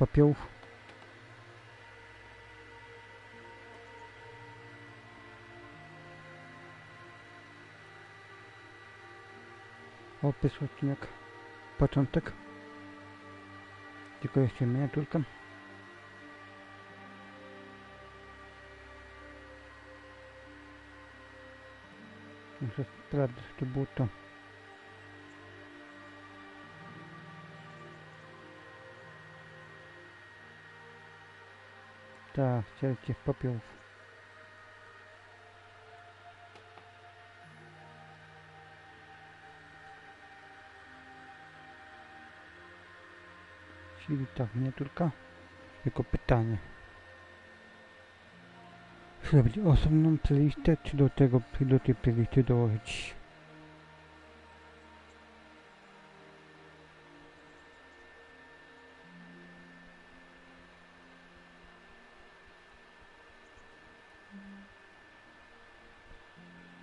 popiołów. Opis odcinek, początek, tylko jeszcze miniaturka. Muszę sprawdzić, czy było to. Tak, chcieliście popiołów. Czyli tak, miniaturka. Tylko pytanie. Zrobić osobną playlistę, czy do tej playlisty dołożyć?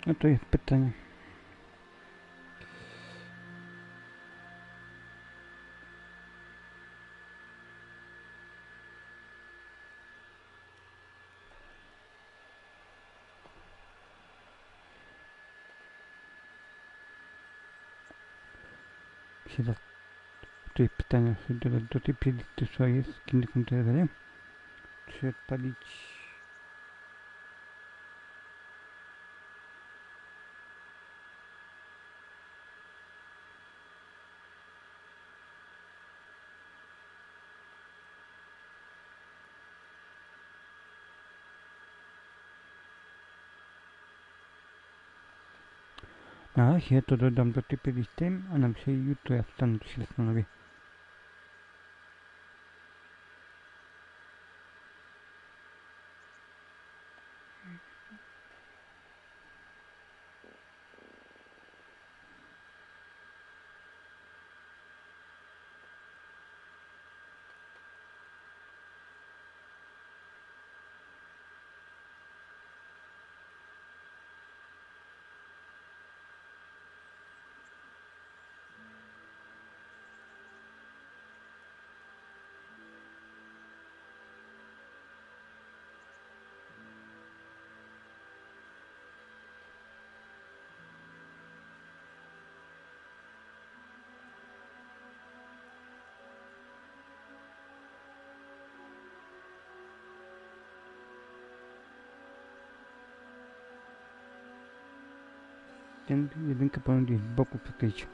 No to jest pytanie. Tutaj pytanie do tej playlisty, co jest, kiedy komputerze. Czy odpalić? Na razie to dodam do tej playlisty, a na przykład jutro ja wstanę, to się zastanowię. Ten jedynkę powinien gdzieś z boku przykryć.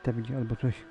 Stawić albo coś.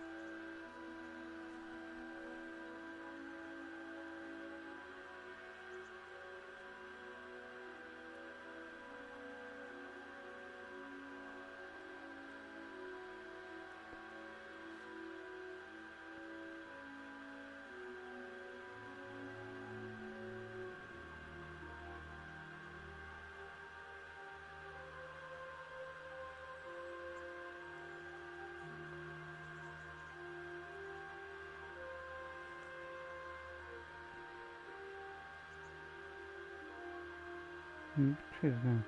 Przyznam.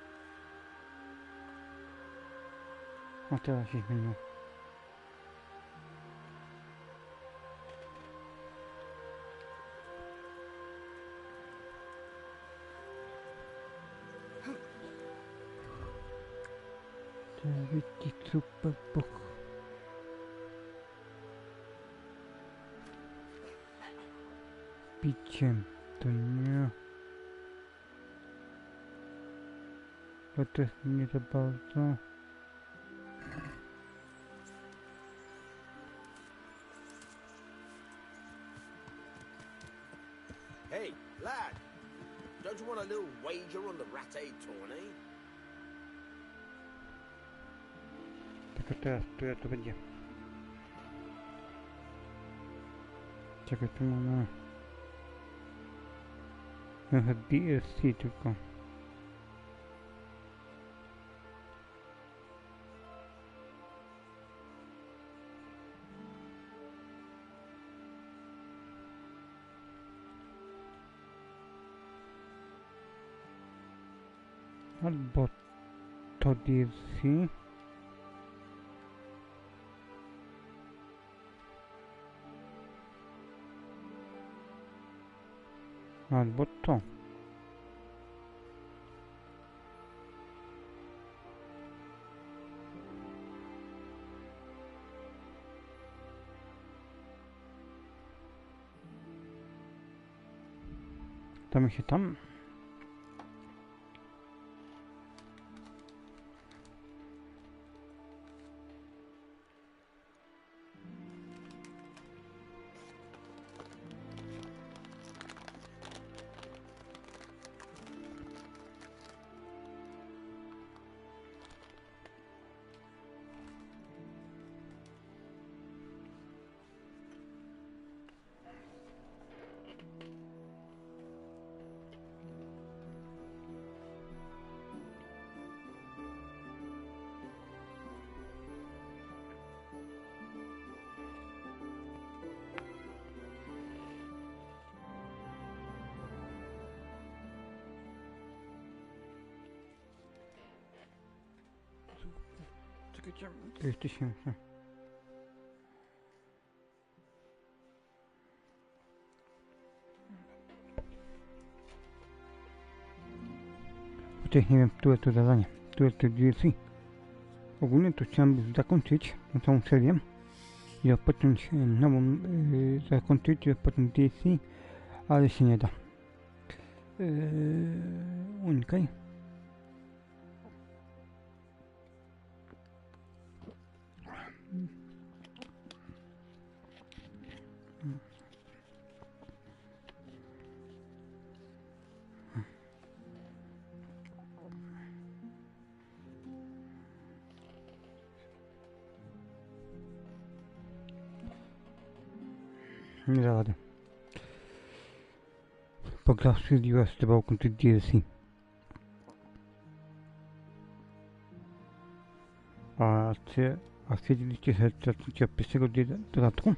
A teraz się zmieniło. To jest super bok. Piciem to nie. Bo to jest nie za bardzo. Hey, lad! Don't you want a little wager on the ratte tourney? Tylko teraz, która to będzie? Czekaj, tu mamy... Trochę DLC tylko. Albo to DLC. Albo to. Damy się tam. Czekajcie, 5000. Chociaż nie wiem, które to zadanie, które to DLC. Ogólnie to chciałem zakończyć tą całą serię i rozpocząć nową, zakończyć i rozpocząć DLC, ale się nie da. Unikaj. Nie da rady. Pograł stwierdziła, że trzeba ukończyć DLC. A stwierdziliście, że zaczniecie od pierwszego dodatku?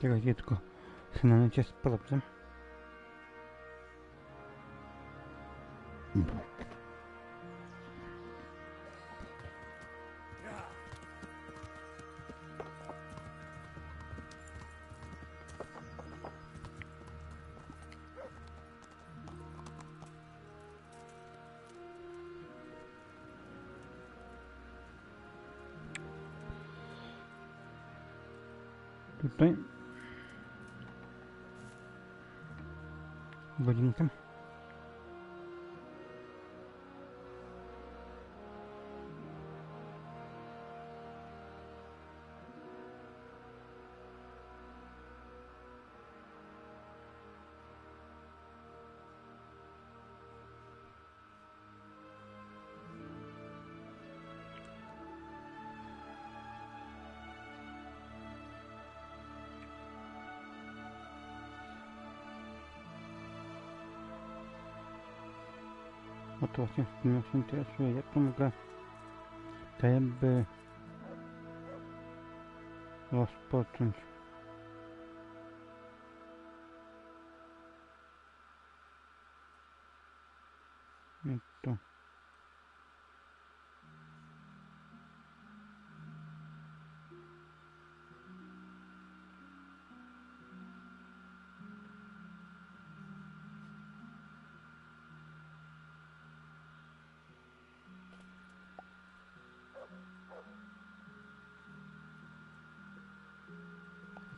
Czekajcie, tylko na necie sprawdzę. Tutaj godzinkę. O to właśnie mnie się interesuje, jak to mogę tak jakby rozpocząć. Jak to?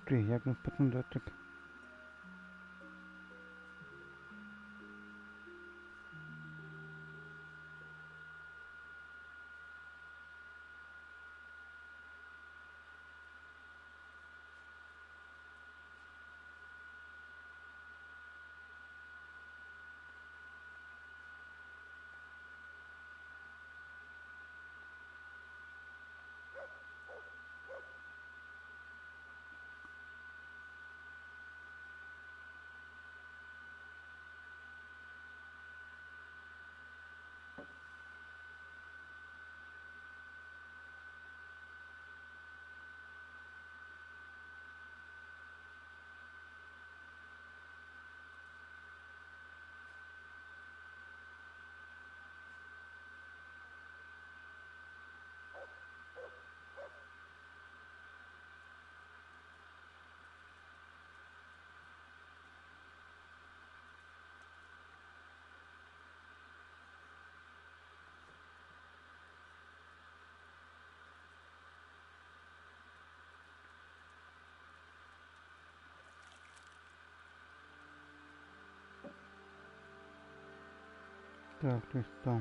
Ty, jak rozpocząć dotyk? Tak, to jest to.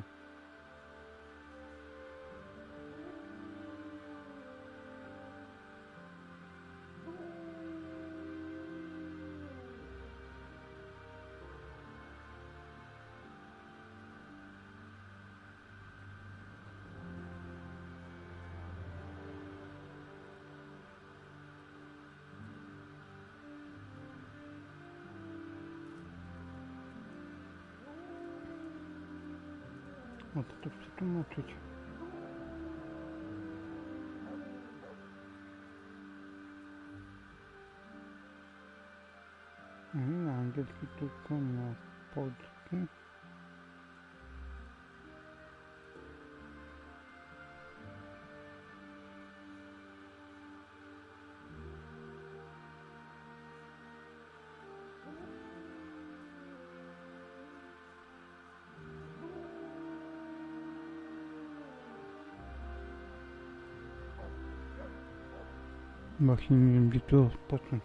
No to przetłumaczyć. Na angielski tylko na polski. Właśnie nie wiem, gdzie tu rozpocząć.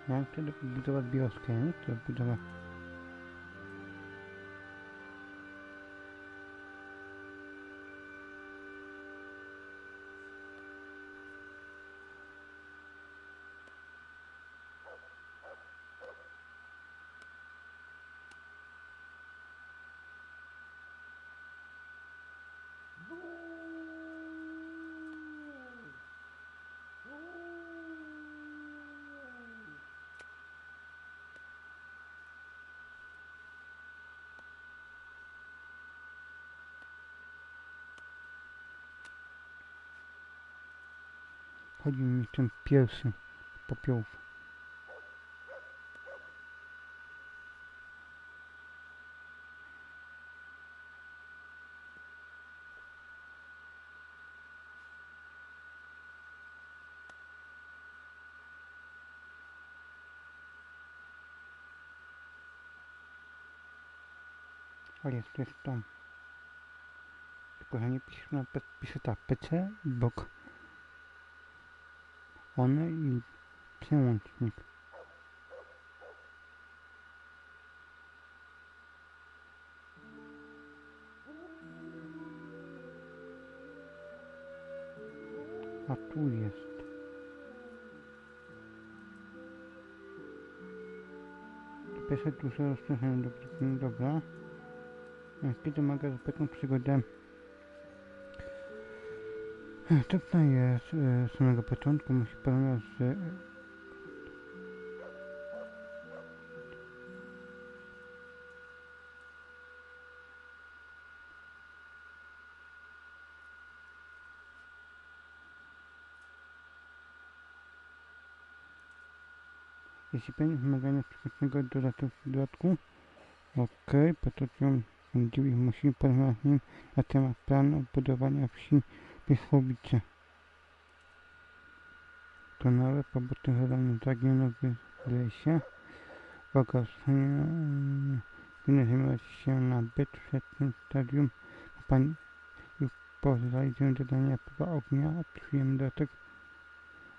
Ja chcę budować wioskę, nie chcę budować. Chodzi mi ten pierwszy popiołów. A jest, to jest to. Tylko że nie pisze tak, PC i bok. One i przełącznik. A tu jest. Pierwsze duże rozszerzenie dobra. Kiedy mogę zapewnić przygodę. Tutaj jest z samego początku musi porównać, że jeśli pełni wymagania przeciwnego dodatku, ok, potoczą sędziów i musimy porozmawiać z nim na temat planu odbudowania wsi Piechłowice. To nowe poboczne zadanie zaginął w lesie. Błogosławienie winny zajmować się na byt przed tym stadium. Pani już po zrealizuję zadania próba ognia, a przyjemny dodatek,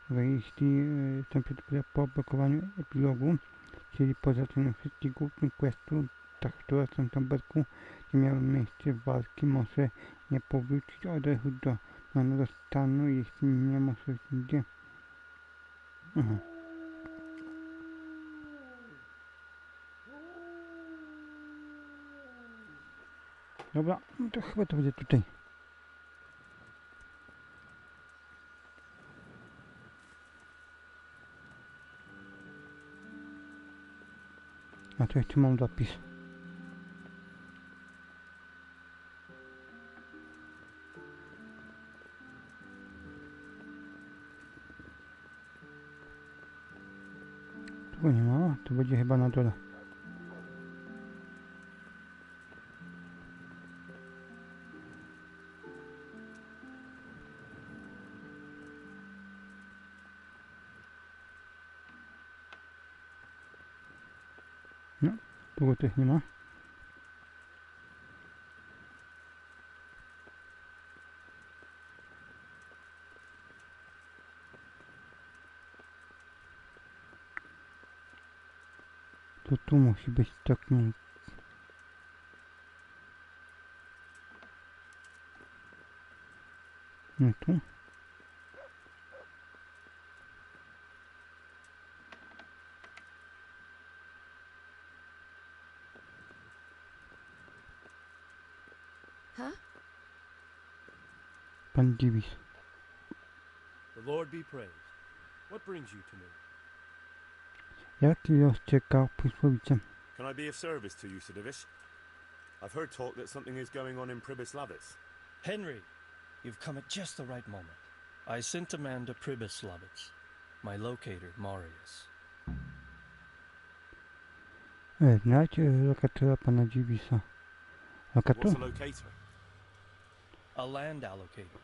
że jeśli temperatura po blokowaniu epilogu, czyli po zaczęciu wszystkich głównych questów, tak w tym tabelku, gdzie miały miejsce walki, może nie powrócić od razu do normalnego stanu, jeśli nie ma coś gdzie. Aha. Dobra, no to chyba to będzie tutaj. A tu jeszcze mam zapis. Nikogo nie ma, to będzie chyba na dole. No, tu też nie ma. To tu musi być taki... No tu. Huh? Pan Dziwis. The Lord be praised. What brings you to me? Jak los czekał posłowicie? Can I be of service to you, Sidivish? I've heard talk that something is going on in Pribyslavitz. Henry, you've come at just the right moment. I sent a man to Pribyslavitz. My locator, Marius. Znajdź lokatora pana Dziwisa. Lokator? What's a locator? A land allocator.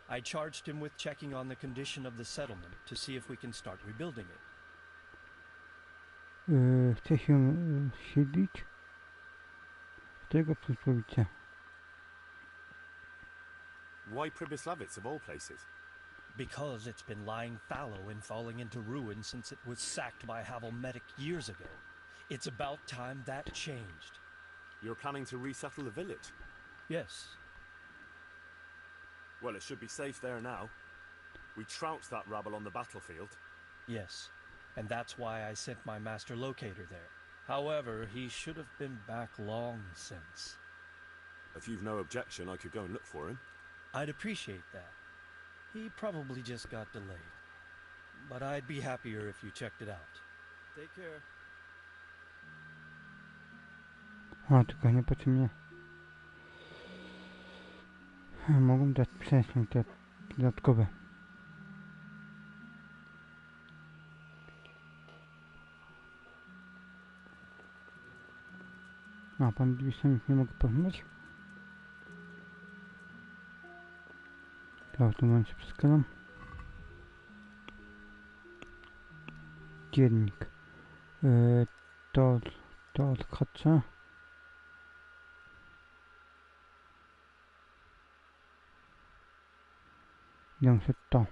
I charged him with checking on the condition of the settlement to see if we can start rebuilding it. Chce się siedlić? Tego posłowicie. Why Pribyslavitz of all places? Because it's been lying fallow and falling into ruin since it was sacked by Havelmetic years ago. It's about time that changed. You're planning to resettle the village? Yes. Well, it should be safe there now. We trounced that rabble on the battlefield. Yes. And that's why I sent my master locator there. However, he should have been back long since. If you've no objection, I could go and look for him. I'd appreciate that. He probably just got delayed. But I'd be happier if you checked it out. Take care. A, tylko niepotrzebnie. Mogą dać przesłać te dodatkowe. A, pan Dziwisa nic nie mogę poznać. To w tym momencie przeskazam. Dziennik. To odhaczę. Dam się to.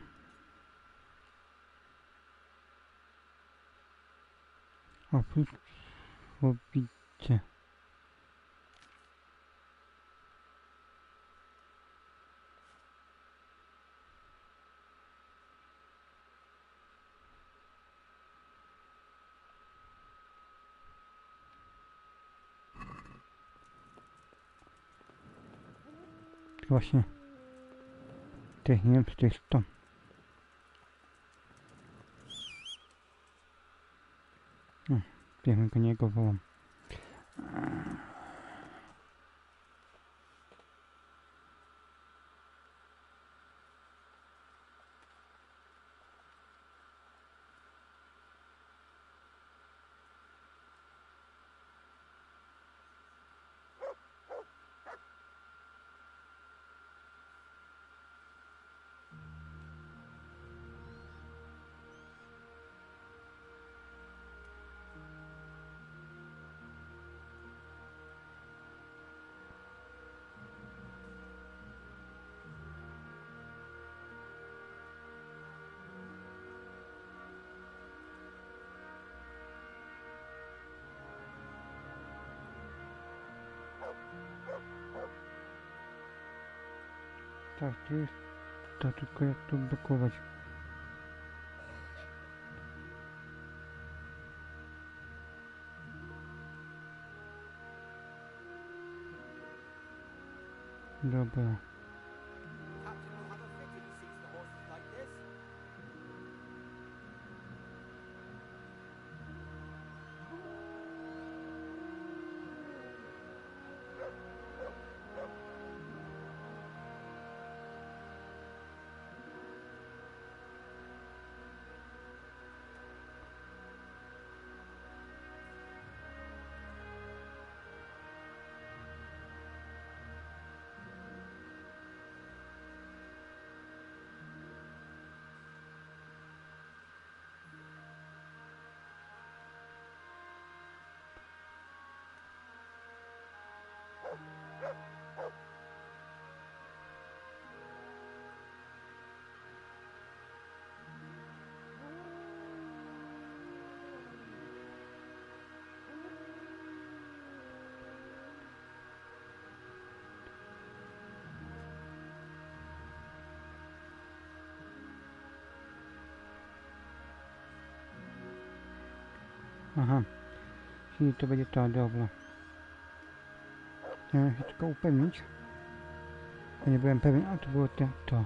Oprócz pobicie. Właśnie. Też nie wiem, czy to jest to. Wiem, go niego wołam. Tak, to jest to, tylko jak to blokować. Dobra. Captain will have a fit if he sees the horses like this. Aha, czyli to będzie to, dobra. Chciałem się tylko upewnić. Ja nie byłem pewien, a to było to.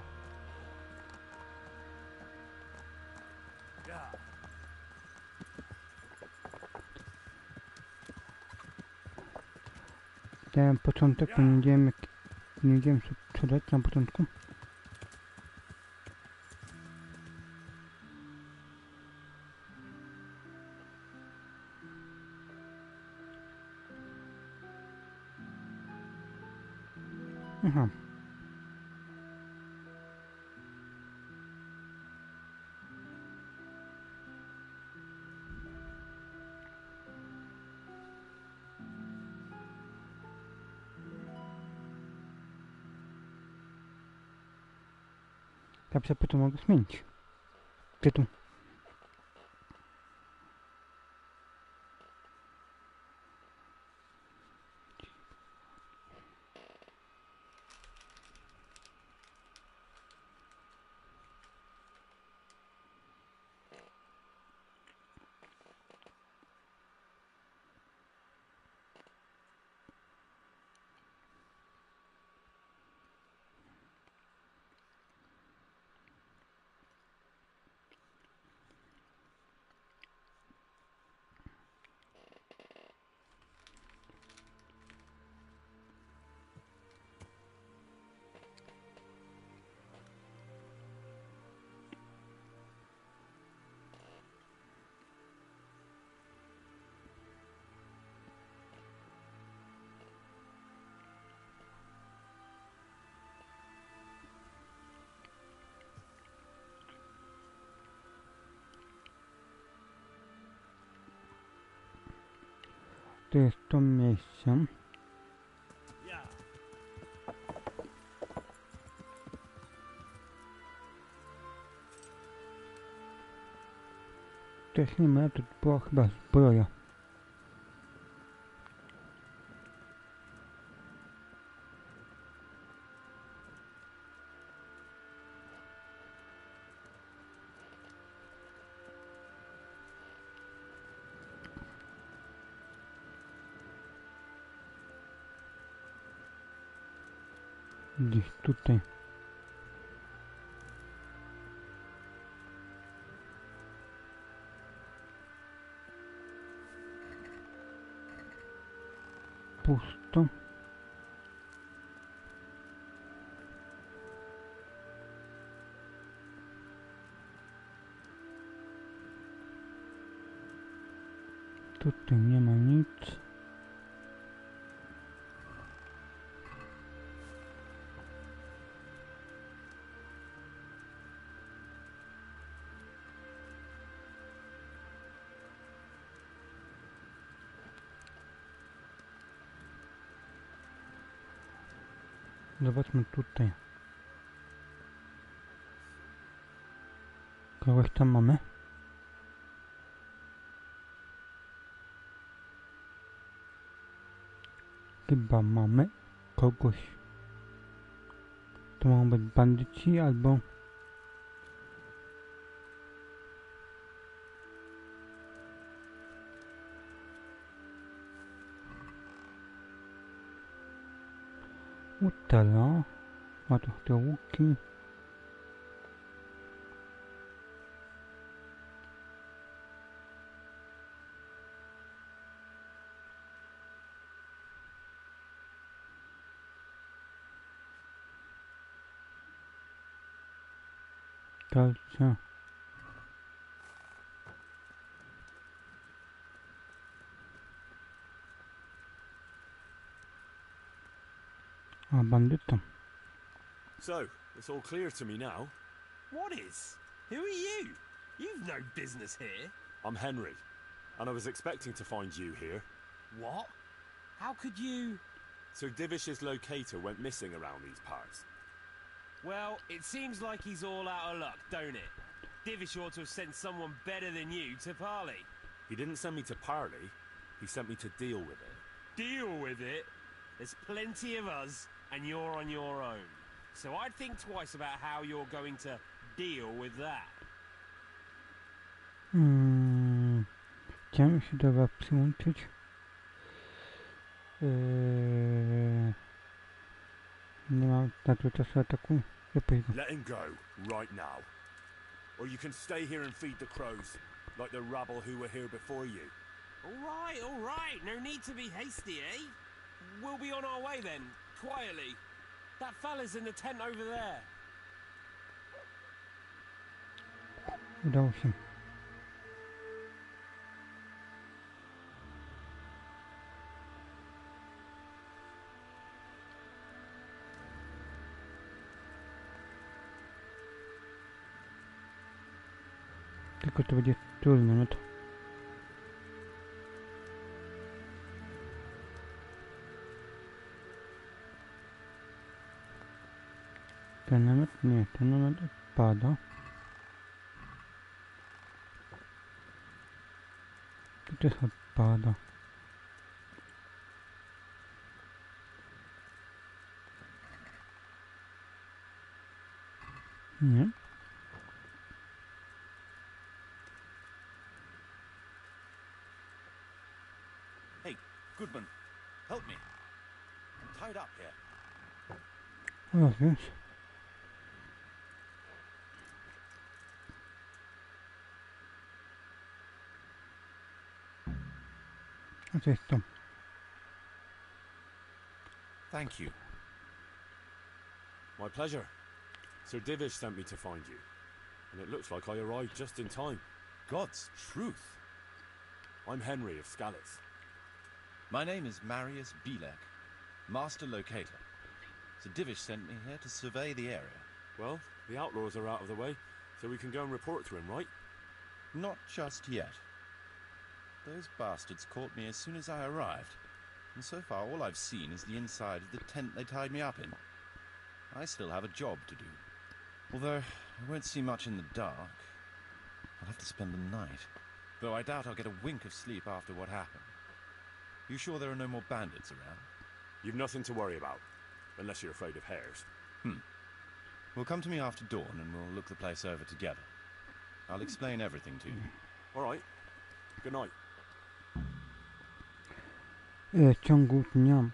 Ten początek, bo nie wiedziałem co dać na początku. Aha. Ja potem mogę zmienić tytuł. To jest to miejsce. To jest nie ma, to była chyba zbroja. Gdzieś tutaj. Pusto. Tutaj nie ma nic. Zobaczmy tutaj. Kogoś tam mamy. Chyba mamy kogoś. To mogą być bandyci albo... Utala. Ma tu te łuki. Talca. A bandyta. So, it's all clear to me now. What is? Who are you? You've no business here. I'm Henry, and I was expecting to find you here. What? How could you... So Divish's locator went missing around these parts. Well, it seems like he's all out of luck, don't it? Divish ought to have sent someone better than you to parley. He didn't send me to parley, he sent me to deal with it. Deal with it? There's plenty of us, and you're on your own. So I'd think twice about how you're going to deal with that. Chciałem się do was przyłączyć. Nie mam na to czasu ataku. Let him go, right now. Or you can stay here and feed the crows, like the rabble who were here before you. All right, no need to be hasty, eh? We'll be on our way then, quietly. That fella's in the tent over there. Udało się. Tylko to będzie trudne, no to. Ten namiot? Nie, ten namiot odpada. To też odpada. Nie. Hey, Goodman, help me. I'm tied up here. O, wiesz. A co jest to? Thank you. My pleasure. Sir Divish sent me to find you. And it looks like I arrived just in time. God's truth. I'm Henry of Skalitz. My name is Marius Bilek, Master Locator. Sir Divish sent me here to survey the area. Well, the outlaws are out of the way, so we can go and report to him, right? Not just yet. Those bastards caught me as soon as I arrived, and so far all I've seen is the inside of the tent they tied me up in. I still have a job to do. Although I won't see much in the dark. I'll have to spend the night. Though I doubt I'll get a wink of sleep after what happened. You sure there are no more bandits around? You've nothing to worry about, unless you're afraid of hares. Well, come to me after dawn and we'll look the place over together. I'll explain everything to you. All right. Good night. W ciągu dnia.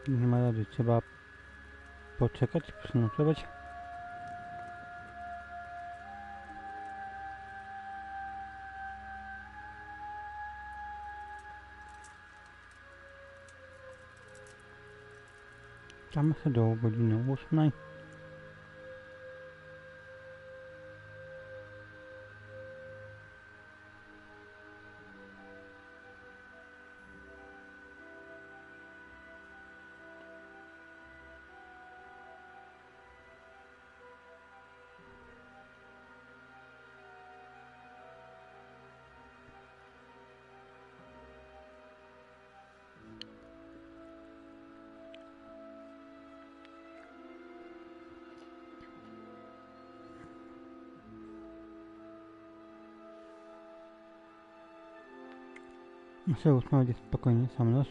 Nie ma rady, trzeba poczekać, przenocować. Tam się do godziny 8. Muszę usmawiać spokojnie, sam los.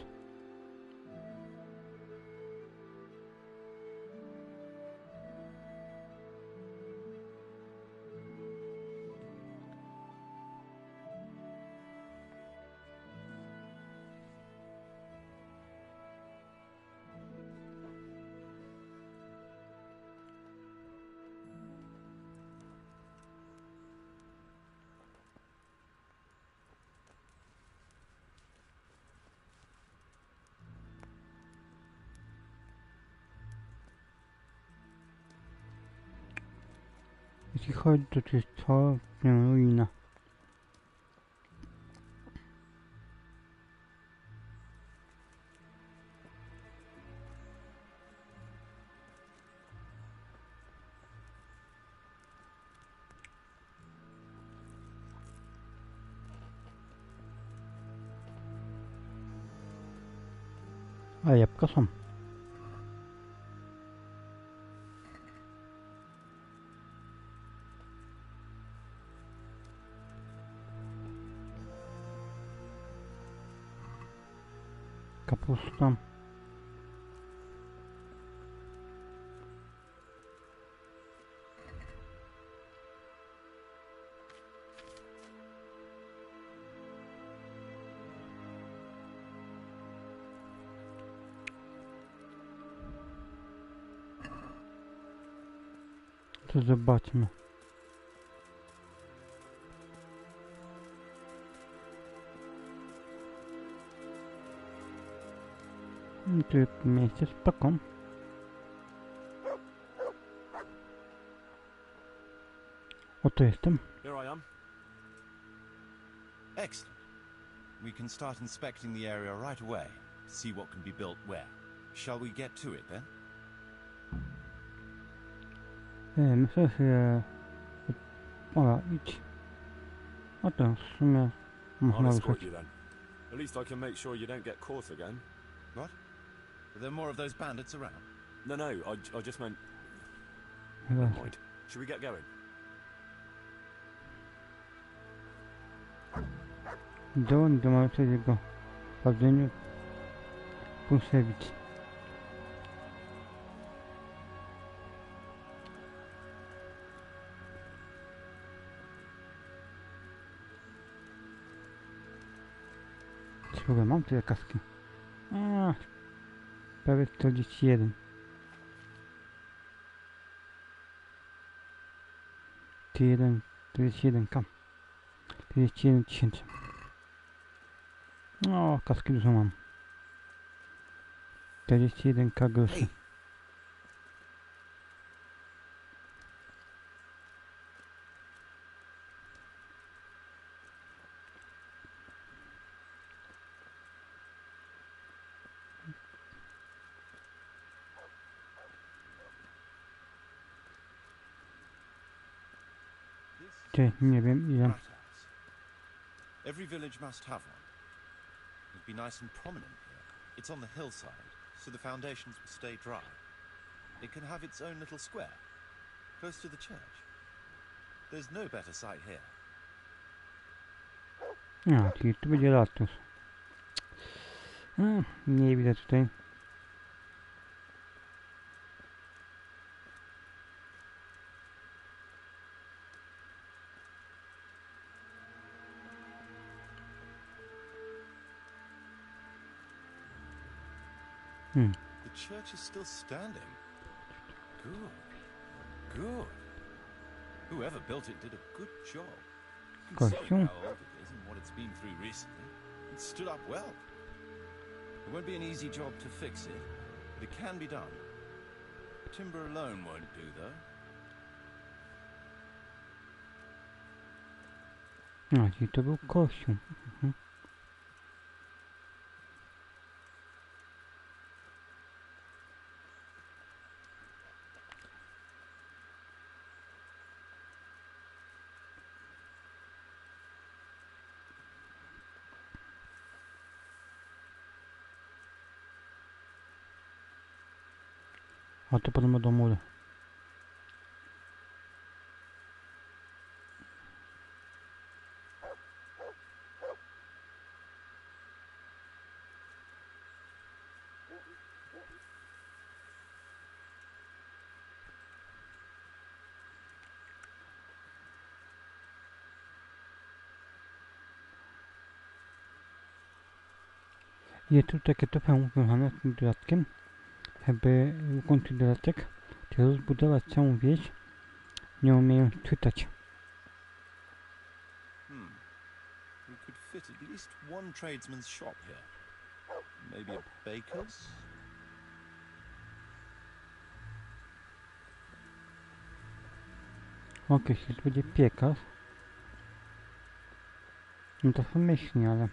Jeśli chodzi, to jest to ruina. A jabłka są. Kapusta. To zobaczmy. Tu miejsce spoko. Oto jestem. Here I am. Excellent. We can start inspecting the area right away, see what can be built where. Shall we get to it then? Myślę, że... Ola, idź. Oto, w sumie... I'll Można escort ruszać. you then. At least I can make sure you don't get caught again. What? Are there more of those bandits around? No, I just meant... Chyba. Mind. Should we get going? Dołącz do małego sprawdzeniu. Pusewic. Słuchaj, mam tyle kaski. Prawie 41. T1, 41k. 41 tysięcy. No, kaski dużo mam. 41k groszy. Ty, nie wiem ile. Every village must have one. It'd be nice and prominent here. It's on the hillside, so the foundations will stay dry. It can have its own little square, close to the church. There's no better site here. No, czyli tu będzie latus. Nie widać tutaj. The church is still standing. Good. Good. Whoever built it did a good job. Considering how old it is and what it's been through recently, it stood up well. It won't be an easy job to fix it, but it can be done. Timber alone won't do, though. No, czyli to był kościół. A to podobno do mury. Jest tu takie trochę uwiązane z tym dodatkiem, aby ukończyć dodatek, czy rozbudować całą wieś, nie umieją czytać. We could fit at least one tradesman's shop here. Maybe a baker's? Okej, jeśli to będzie piekarz, no to pomyślnie, ale...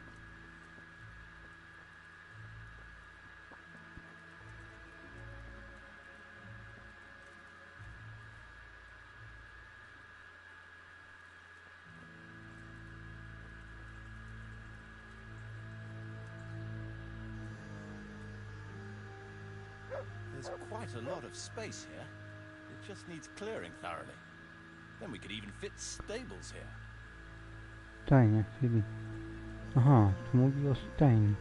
There's quite a lot of space here. It just needs clearing thoroughly. Then we could even fit stables here. Stajnia, czyli... Aha, tu mówi o stajni.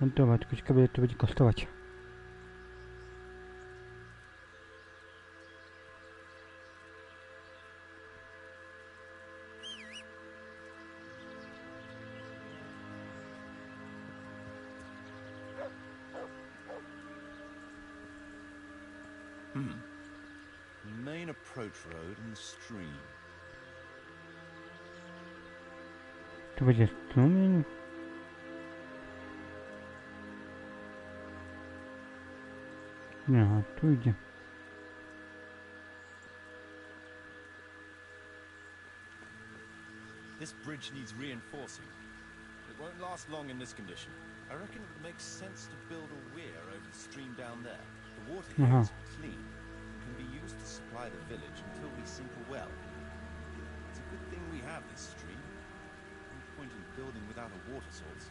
No dobra, tylko ciekawe ile to będzie kosztować. Main approach road and the stream. Tu będzie strumień. No, tu idzie. This bridge needs reinforcing. It won't last long in this condition. I reckon it would make sense to build a weir over the stream down there. The water here is clean and can be used to supply the village until we sink a well. It's a good thing we have this stream. No point in building without a water source.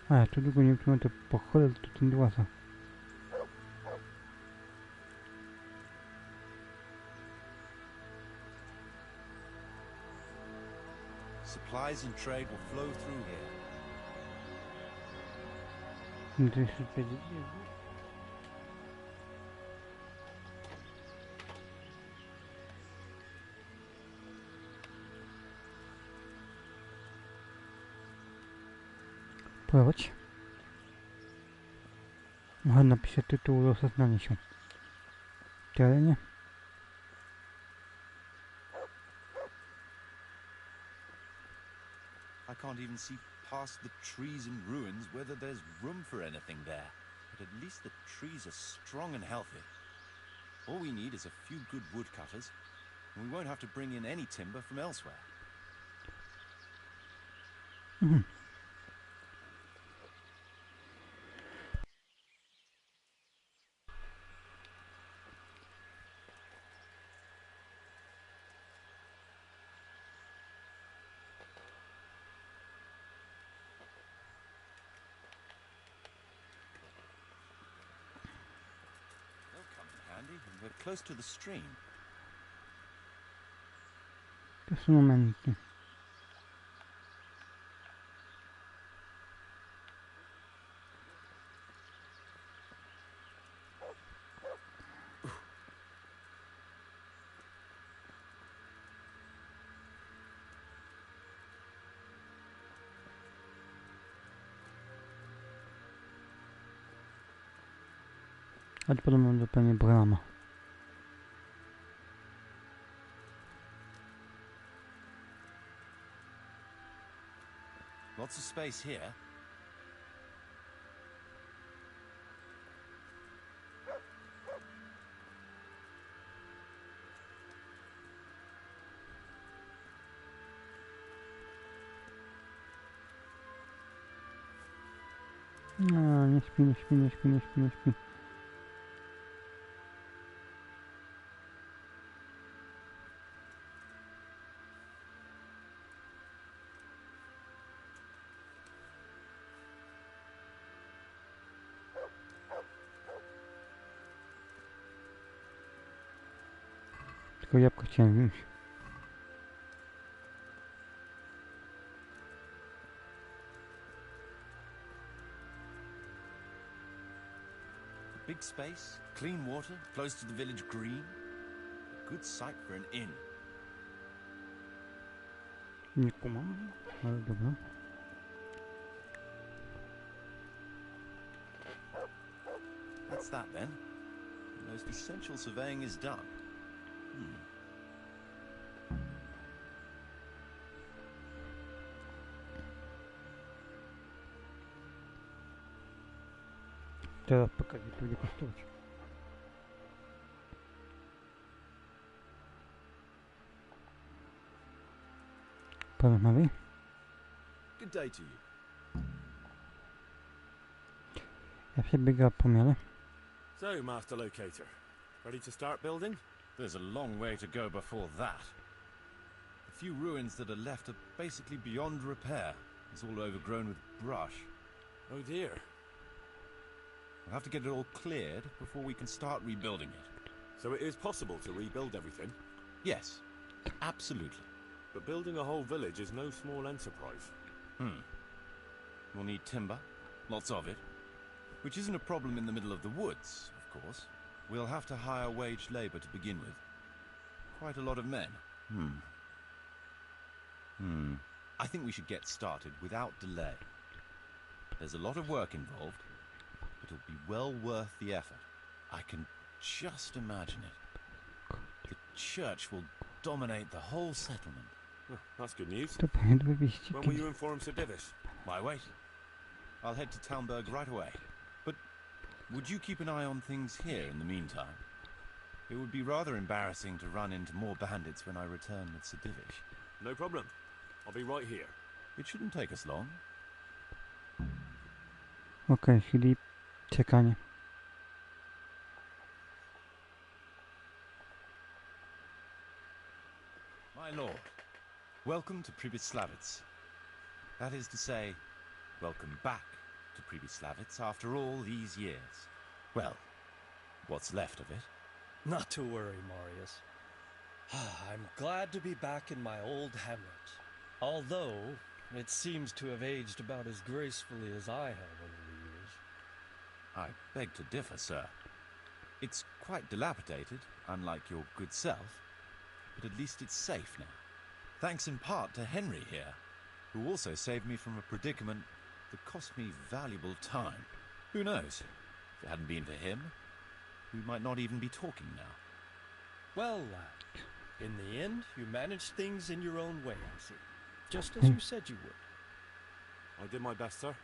A, tu długo nie wytrzymam, to po cholerę to ten dłaza. Supplies and trade will flow through here. No to jeszcze będzie... Pływać. Może napiszę tytuł rozeznania się. W terenie. I can't even see past the trees and ruins whether there's room for anything there. But at least the trees are strong and healthy. All we need is a few good woodcutters, and we won't have to bring in any timber from elsewhere. And we're close to the stream. To są momenty. A potem mam zupełnie brama. Lots of space here. No, nie śpi, nie śpi, nie śpi, nie śpi, nie śpi. Tylko jabłko chciałem wziąć. Big space, clean water, close to the village green. A good site for an inn. Nie kumam, ale dobra. That's that then. The most essential surveying is done. Teraz pokażę, to będzie kosztować. Porozmawiaj. Good day to you. Ja się biega po miarę. So, Master Locator, ready to start building? There's a long way to go before that. The few ruins that are left are basically beyond repair. It's all overgrown with brush. Oh dear. We'll have to get it all cleared before we can start rebuilding it. So it is possible to rebuild everything? Yes, absolutely. But building a whole village is no small enterprise. We'll need timber, lots of it, which isn't a problem in the middle of the woods, of course. We'll have to hire wage labor to begin with. Quite a lot of men. I think we should get started without delay. There's a lot of work involved, but it'll be well worth the effort. I can just imagine it. The church will dominate the whole settlement. Oh, that's good news. To pamiętam wyścigi. When will you inform Sir Divish? My wait. I'll head to Talmberg right away. But would you keep an eye on things here in the meantime? It would be rather embarrassing to run into more bandits when I return with Sir Divish. No problem. I'll be right here. It shouldn't take us long. Okej, czyli czekanie. My lord, welcome to Pribyslavitz. That is to say, welcome back to Pribyslavitz after all these years. Well, what's left of it. Not to worry, Marius. I'm glad to be back in my old hamlet. Although, it seems to have aged about as gracefully as I have over the years. I beg to differ, sir. It's quite dilapidated, unlike your good self, but at least it's safe now. Thanks in part to Henry here, who also saved me from a predicament that cost me valuable time. Who knows? If it hadn't been for him, we might not even be talking now. Well, lad, in the end, you managed things in your own way, I see. Just as you said you would. I did my best, sir.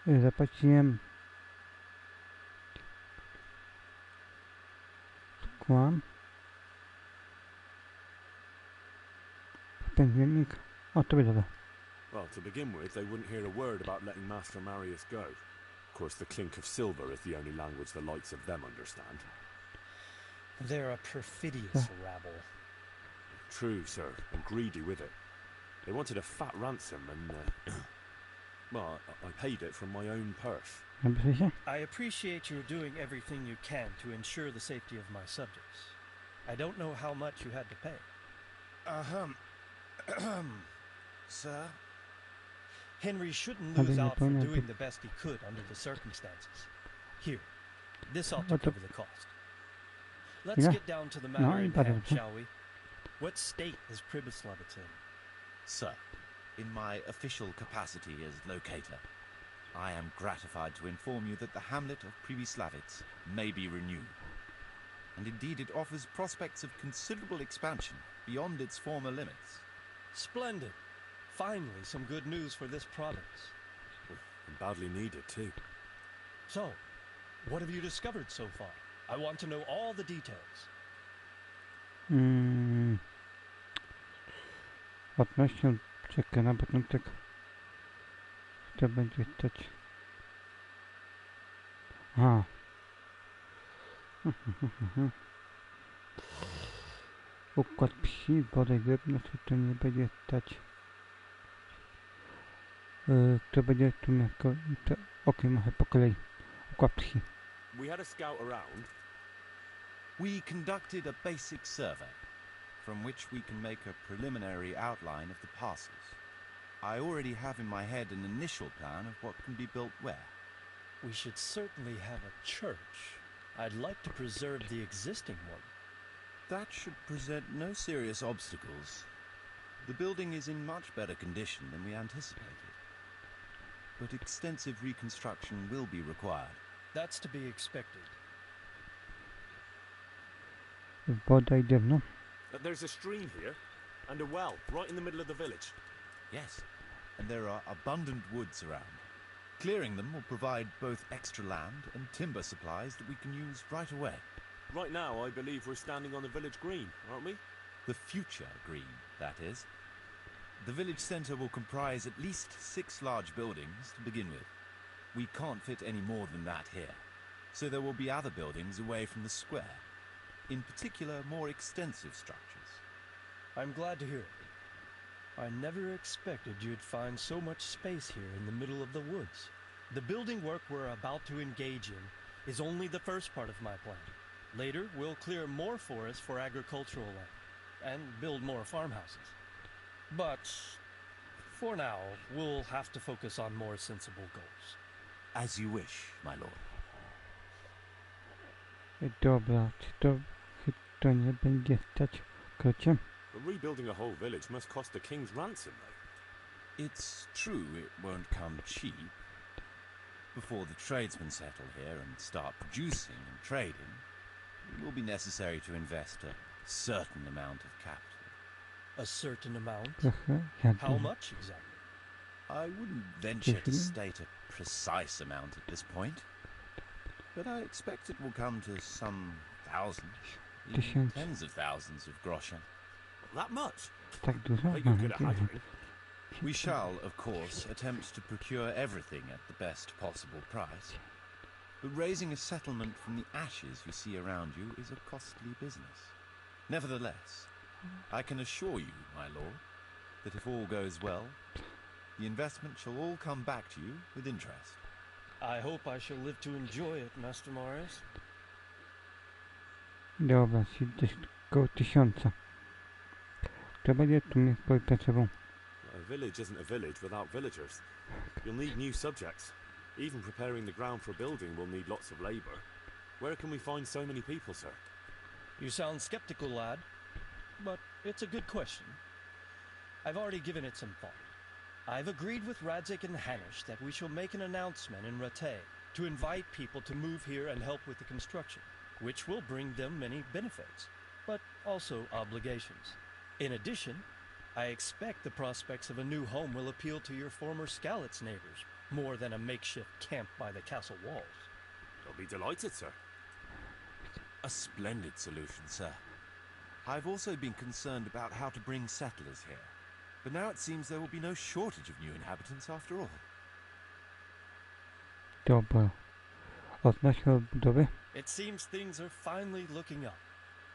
Zapłaciłem skłam. Pędzelnik. O, to będzie. Well, to begin with, they wouldn't hear a word about letting Master Marius go. Of course, the clink of silver is the only language the likes of them understand. They're a perfidious rabble. True, sir, and greedy with it. They wanted a fat ransom and, well, I paid it from my own purse. I appreciate you're doing everything you can to ensure the safety of my subjects. I don't know how much you had to pay. Sir? Henry shouldn't lose out for doing the best he could under the circumstances. Here, this ought to cover the cost. Let's get down to the matter in hand, shall we? What state is Pribyslavitz in? Sir, in my official capacity as locator, I am gratified to inform you that the hamlet of Pribyslavitz may be renewed. And indeed it offers prospects of considerable expansion beyond its former limits. Splendid. Finally, some good news for this province. And badly needed, too. So, what have you discovered so far? I want to know all the details. Płatnością czeka na początek. To będzie stać. Aha. Układ psi, bodaj drewno, to nie będzie stać. To będzie tu jako... Okej, może po kolei. Układ psi. We had a scout around. We conducted a basic survey, from which we can make a preliminary outline of the parcels. I already have in my head an initial plan of what can be built where. We should certainly have a church. I'd like to preserve the existing one. That should present no serious obstacles. The building is in much better condition than we anticipated. But extensive reconstruction will be required. That's to be expected. Bodaj drewno. There's a stream here, and a well, right in the middle of the village. Yes, and there are abundant woods around. Clearing them will provide both extra land and timber supplies that we can use right away. Right now, I believe we're standing on the village green, aren't we? The future green, that is. The village centre will comprise at least 6 large buildings to begin with. We can't fit any more than that here, so there will be other buildings away from the square. In particular, more extensive structures. I'm glad to hear it. I never expected you'd find so much space here in the middle of the woods. The building work we're about to engage in is only the first part of my plan. Later, we'll clear more forest for agricultural land and build more farmhouses. But for now, we'll have to focus on more sensible goals. As you wish, my lord. Dobra, czy to nie będzie stać w krocie? But rebuilding a whole village must cost the king's ransom, though. It's true it won't come cheap. Before the tradesmen settle here and start producing and trading, it will be necessary to invest a certain amount of capital. A certain amount? Trochę, How much exactly? I wouldn't venture to state a precise amount at this point, but I expect it will come to some thousands, even tens of thousands of groschen. That much? Tak dużo? Are you good at haggling? We shall, of course, attempt to procure everything at the best possible price. But raising a settlement from the ashes you see around you is a costly business. Nevertheless, I can assure you, my lord, that if all goes well, the investment shall all come back to you with interest. I hope I shall live to enjoy it, Master Marius. Dobra, gdzieś koło 1000. To będzie tu mnie potrzebą. A village isn't a village without villagers. You'll need new subjects. Even preparing the ground for building will need lots of labour. Where can we find so many people, sir? You sound skeptical, lad, but it's a good question. I've already given it some thought. I've agreed with Radzik and Hanish that we shall make an announcement in Rattay to invite people to move here and help with the construction, which will bring them many benefits, but also obligations. In addition, I expect the prospects of a new home will appeal to your former Skalitz neighbors, more than a makeshift camp by the castle walls. I'll be delighted, sir. A splendid solution, sir. I've also been concerned about how to bring settlers here, but now it seems there will be no shortage of new inhabitants after all. Dobra. Odnośnie odbudowy. It seems things are finally looking up.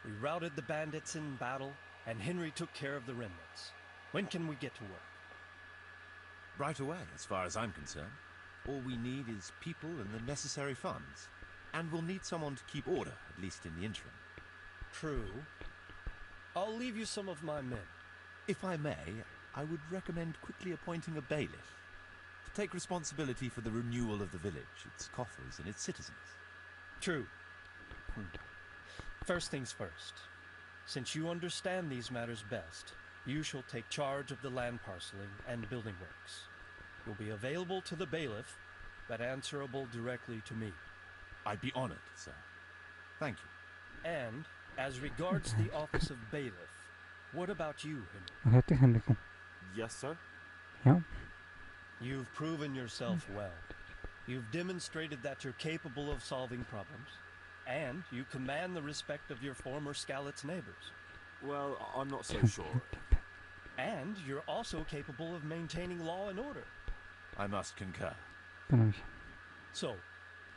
We routed the bandits in battle, and Henry took care of the remnants. When can we get to work? Right away, as far as I'm concerned. All we need is people and the necessary funds. And we'll need someone to keep order, at least in the interim. True. I'll leave you some of my men. If I may, I would recommend quickly appointing a bailiff to take responsibility for the renewal of the village, its coffers and its citizens. True. First things first. Since you understand these matters best, you shall take charge of the land parceling and building works. You'll be available to the bailiff, but answerable directly to me. I'd be honored, sir. Thank you. And, as regards the office of bailiff, what about you, Henry? A ja ty, Henryku. Yes, sir? Ja? You've proven yourself well. You've demonstrated that you're capable of solving problems, and you command the respect of your former Skalitz neighbors. Well, I'm not so sure. And you're also capable of maintaining law and order. I must concur. Panowie się. So,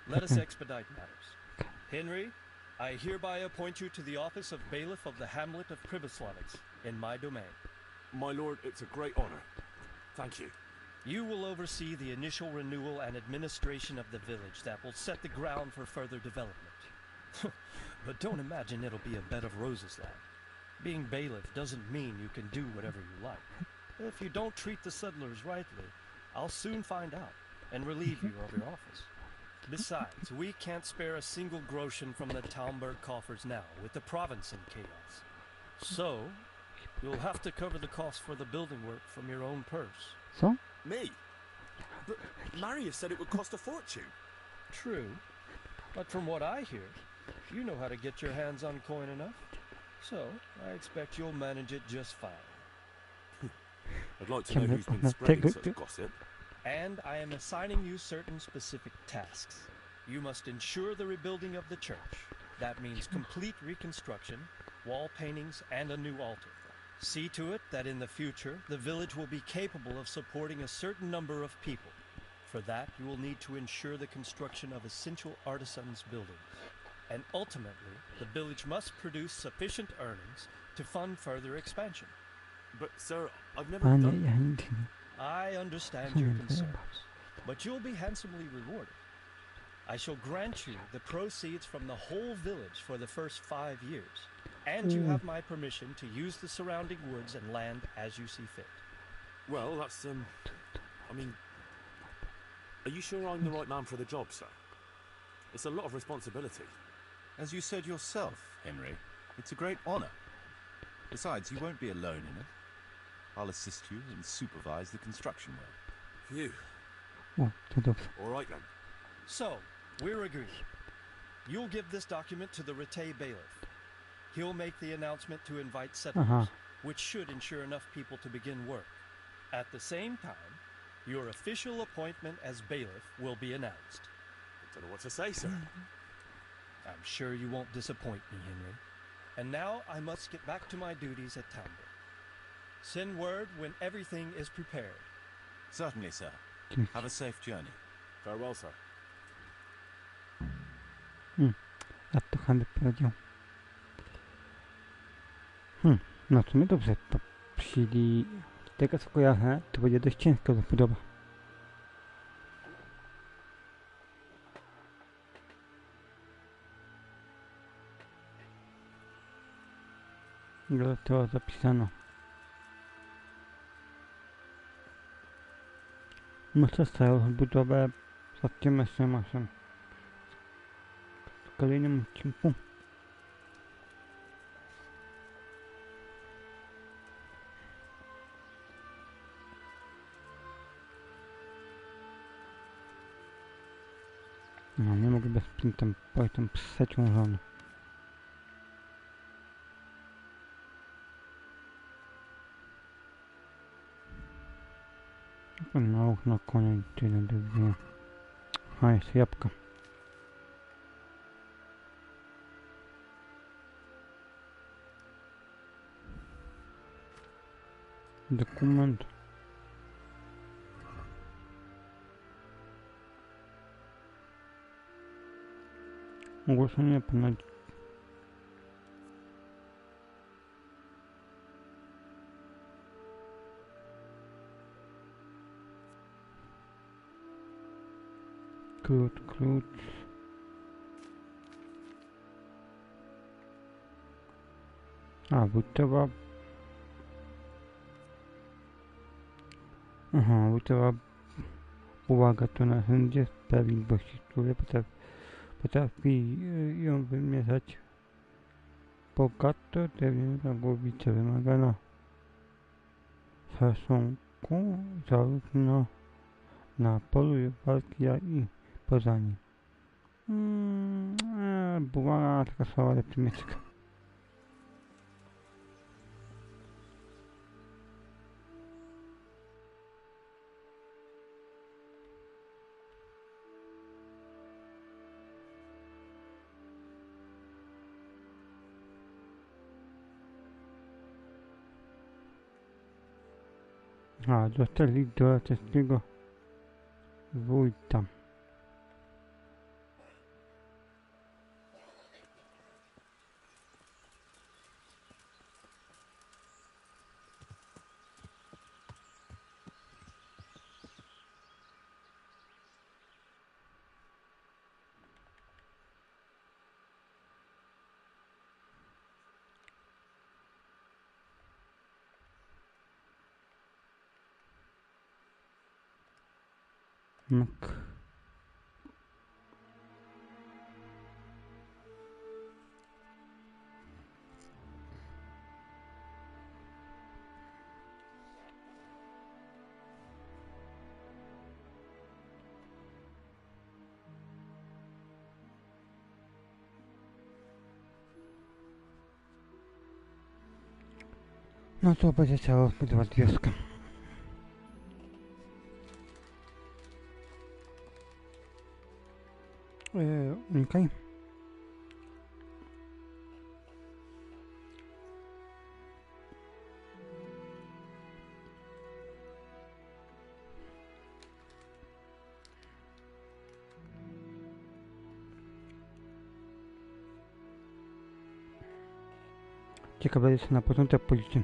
let us expedite matters. Henry, I hereby appoint you to the office of bailiff of the hamlet of Pribyslavix in my domain. My lord, it's a great honour. Thank you. You will oversee the initial renewal and administration of the village that will set the ground for further development. But don't imagine it'll be a bed of roses, lad. Being bailiff doesn't mean you can do whatever you like. If you don't treat the settlers rightly, I'll soon find out and relieve you of your office. Besides, we can't spare a single groschen from the Talmberg coffers now, with the province in chaos. So, you'll have to cover the cost for the building work from your own purse. Co? Me? But Marius said it would cost a fortune. True, but from what I hear, you know how to get your hands on coin enough. So, I expect you'll manage it just fine. I'd like to know who's been spreading such gossip. And I am assigning you certain specific tasks. You must ensure the rebuilding of the church. That means complete reconstruction, wall paintings, and a new altar. See to it that in the future, the village will be capable of supporting a certain number of people. For that, you will need to ensure the construction of essential artisans' buildings. And ultimately, the village must produce sufficient earnings to fund further expansion. But, sir, I've never Panie, done... ja nic nie... I understand your concerns, but you'll be handsomely rewarded. I shall grant you the proceeds from the whole village for the first 5 years, and you have my permission to use the surrounding woods and land as you see fit. Well, that's, I mean... Are you sure I'm the right man for the job, sir? It's a lot of responsibility. As you said yourself, Henry, it's a great honor. Besides, you won't be alone in it. I'll assist you and supervise the construction work. Phew. O, to dobrze. All right, then. So, we're agreed. You'll give this document to the Rete bailiff. He'll make the announcement to invite settlers, which should ensure enough people to begin work. At the same time, your official appointment as bailiff will be announced. I don't know what to say, sir. I'm sure you won't disappoint me, Henry. And now I must get back to my duties at Townville. Send word when everything is prepared. Certainly, sir. Have a safe journey. Farewell, sir. Jak to Henry powiedział. No to my dobrze, czyli z tego co kojarzę, to będzie dość ciężka zabudowa. Ile to zapisano? Muszę starą budowę zobaczymy z naszym w kolejnym odcinku. No nie mogę bez pintem potem przeciążony. No, na koniec tyle dwie. A, jest jabłka. Dokument. Ogłoszenie pana. Klucz. A, budowa. Aha, budowa uwaga to narzędzie sprawiedliwości, które potrafi ją wymierzać bogato, drewniana głowica wymagana szacunku zarówno na polu walki, jak i poza nim. Była taka słaba lepszymeczka. A, dostali do tego wójta. No to będzie trzeba budować wioskę. Okej. Ciekawe jest na początek policzy.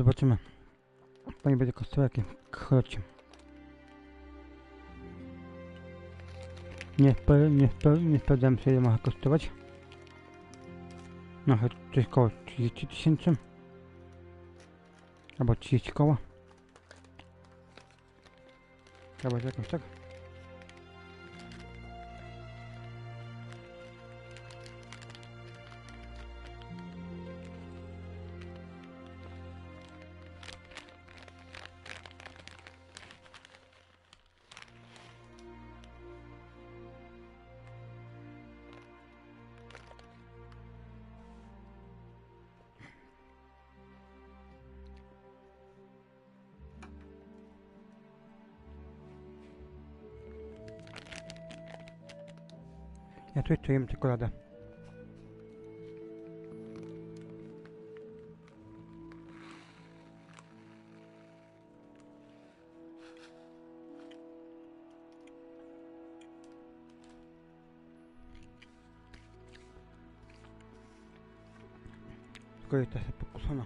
Zobaczymy. Pani będzie kosztował jakie krocie. Nie sprawdzałem sobie, ile może kosztować. No chyba coś koło 30 000. Albo 30 koła. Chyba jakoś tak. Ja tu jeszcze jem czekoladę. Tylko jest trochę pokusana.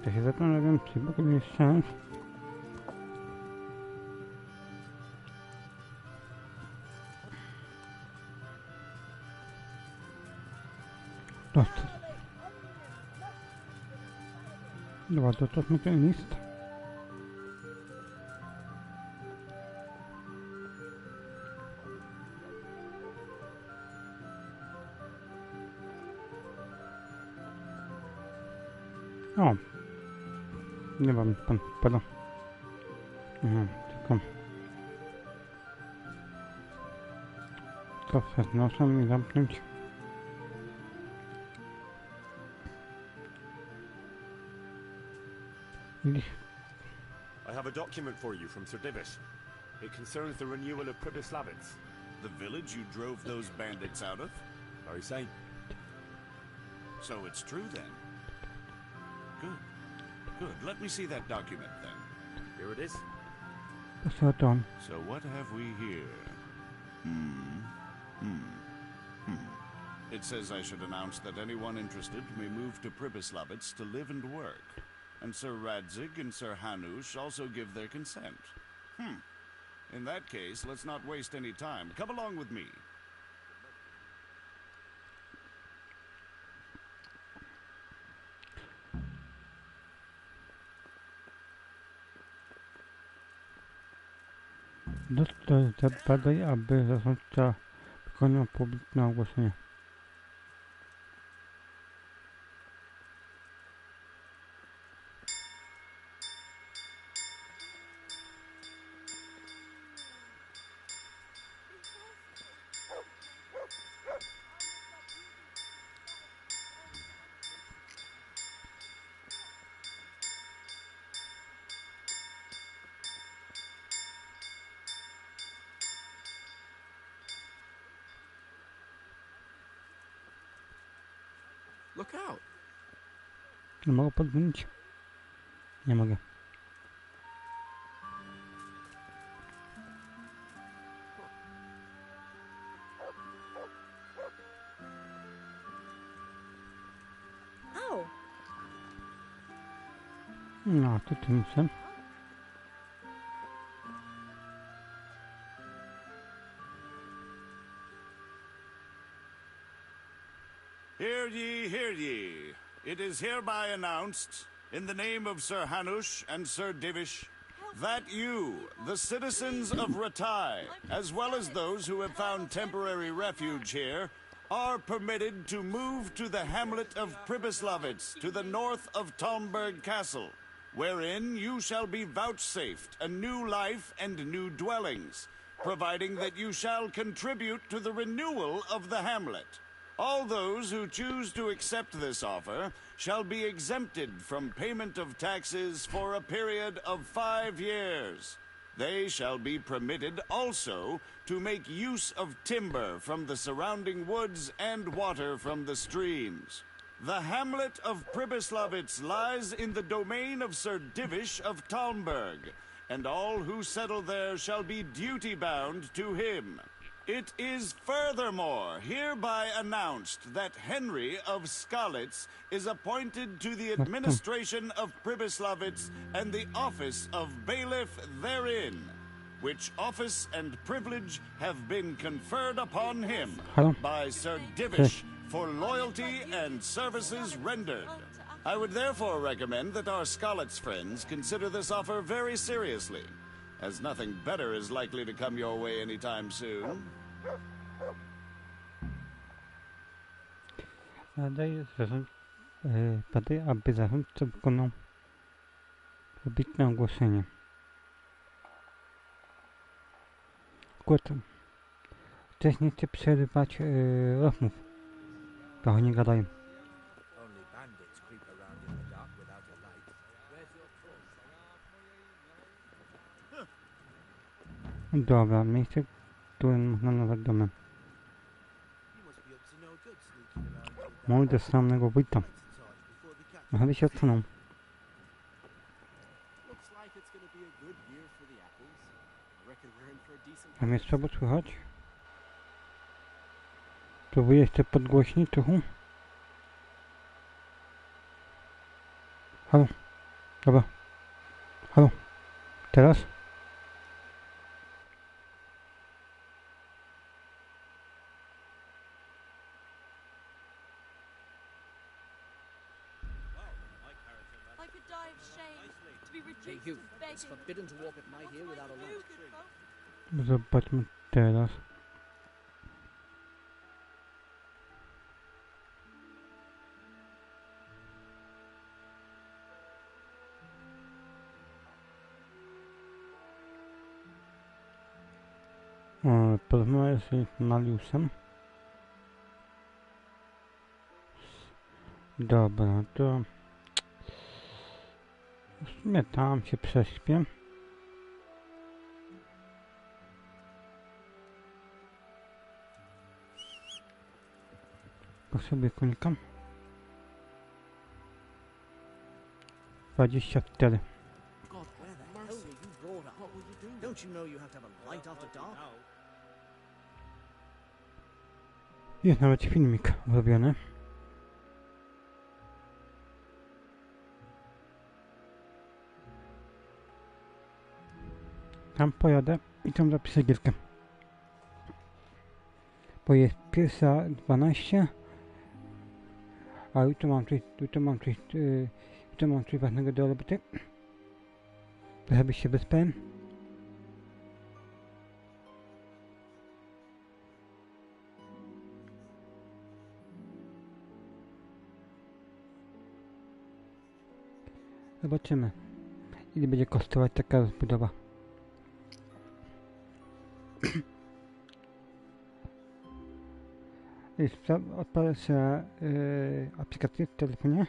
To się zastanawiam, czy w ogóle jest szans. Dobra, to mi ten list. O! Nie wiem, pan pada. Tylko... To się znoszę i zamknąć. I have a document for you from Sir Divish. It concerns the renewal of Pribyslavitz. The village you drove those bandits out of? Very same. So it's true then? Good. Good. Let me see that document then. Here it is. So what have we here? It says I should announce that anyone interested may move to Pribyslavitz to live and work. And Sir Radzig and Sir Hanush also give their consent. In that case, let's not waste any time. Come along with me. Dostać zabadań, aby zarządca wykonał publiczne ogłoszenie. Look out. Nie mogę podmienić? Nie mogę. Oh. No, to tym sam. Hear ye. It is hereby announced, in the name of Sir Hanush and Sir Divish, that you, the citizens of Ratai, as well as those who have found temporary refuge here, are permitted to move to the hamlet of Pribyslavitz to the north of Talmberg Castle, wherein you shall be vouchsafed a new life and new dwellings, providing that you shall contribute to the renewal of the hamlet. All those who choose to accept this offer shall be exempted from payment of taxes for a period of 5 years. They shall be permitted also to make use of timber from the surrounding woods and water from the streams. The hamlet of Pribyslavitz lies in the domain of Sir Divish of Talmberg, and all who settle there shall be duty-bound to him. It is furthermore hereby announced that Henry of Skalitz is appointed to the administration of Pribyslavitz and the office of bailiff therein, which office and privilege have been conferred upon him by Sir Divish for loyalty and services rendered. I would therefore recommend that our Skalitz friends consider this offer very seriously, as nothing better is likely to come your way anytime soon. Padaj, aby zarządca wykonał wybitne ogłoszenie. Kurde, też nie chcę przerywać rozmów. Trochę nie gadają. Dobra, miejsce, które można nazwać domem. Mój do samego wójta. Chyba się odsunął. A mnie słabo słychać? Próbuję jeszcze podgłośnić trochę. Halo? Dobra. Halo? Teraz? Zobaczmy teraz. Porozmawiam z Mariuszem. Dobra, to w sumie tam się prześpię. Po sobie konika. 24. Jest nawet filmik zrobiony. Tam pojadę i tam zapiszę gierkę. Bo jest 1:12. A jutro mam coś ważnego do roboty. Żeby się wyspałem. Zobaczymy, ile będzie kosztować taka rozbudowa. Odpalę sobie aplikację w telefonie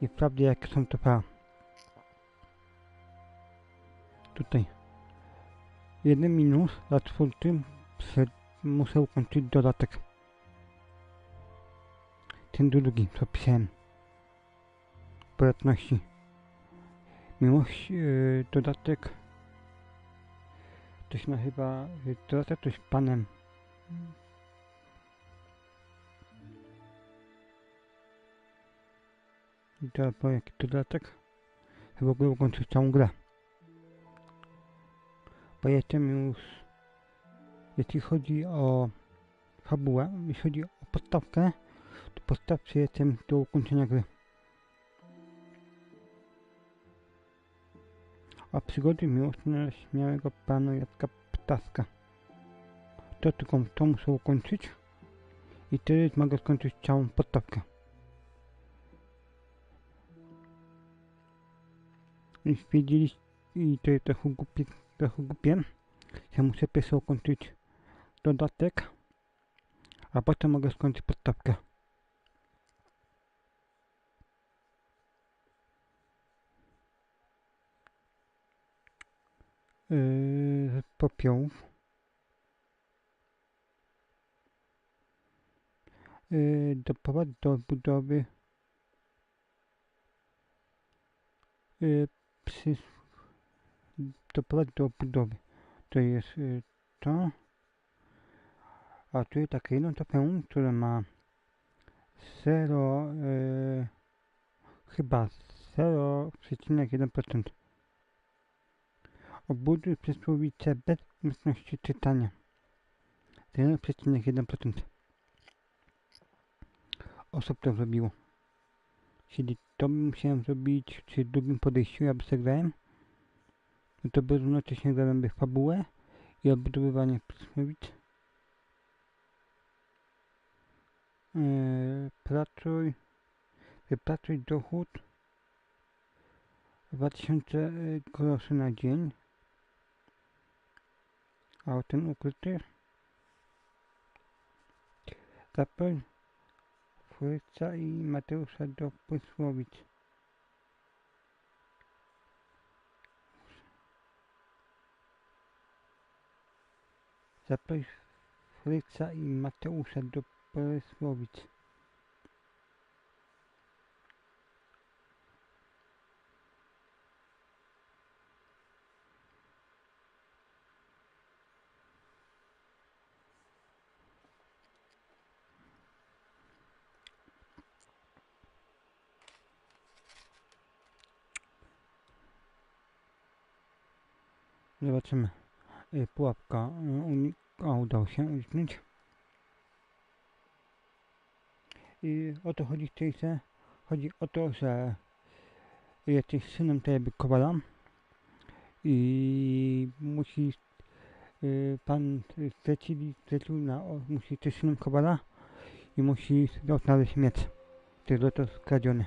i sprawdzę, jakie są to prawa. Tutaj. Jeden minus, za czwartym muszę ukończyć dodatek. Ten drugi, co pisałem. Płatności. Miłość, dodatek. To się nazywa, dodatek to jest panem. I teraz powiem, jaki dodatek. W ogóle ukończyć całą grę. Bo jestem już, jeśli chodzi o fabułę, jeśli chodzi o podstawkę, to podstawce jestem do ukończenia gry. A przygody miłosne śmiałego pana Jacka Ptaska. To tylko to muszę ukończyć i wtedy mogę skończyć całą podstawkę. I stwierdziliście, i to jest trochę głupie, że muszę pierwszy ukończyć dodatek, a potem mogę skończyć podstawkę. Popiołów. Doprowadź do budowy doprowadź do budowy. To jest to. A tu jest takie jedno topeum, które ma 0 chyba 0,1%. Obuduj przysłowice bez umiejętności czytania. 0,1% osób to zrobiło. Czyli to bym musiałem zrobić przy drugim podejściu, ja zagrałem. No to by równocześnie grałem fabułę i odbudowywanie przysłowic. Wypracuj dochód 2000 groszy na dzień. A ten ukryty zaproś Fryca i Mateusza do przysłowic. Zaproś Fryca i Mateusza do przysłowic. Zobaczymy. Pułapka. Udało się uniknąć. I o to chodzi w tej grze. Chodzi o to, że jesteś synem tego kowala i musi pan musi być synem kowala i musi odnaleźć miecz, który został skradziony.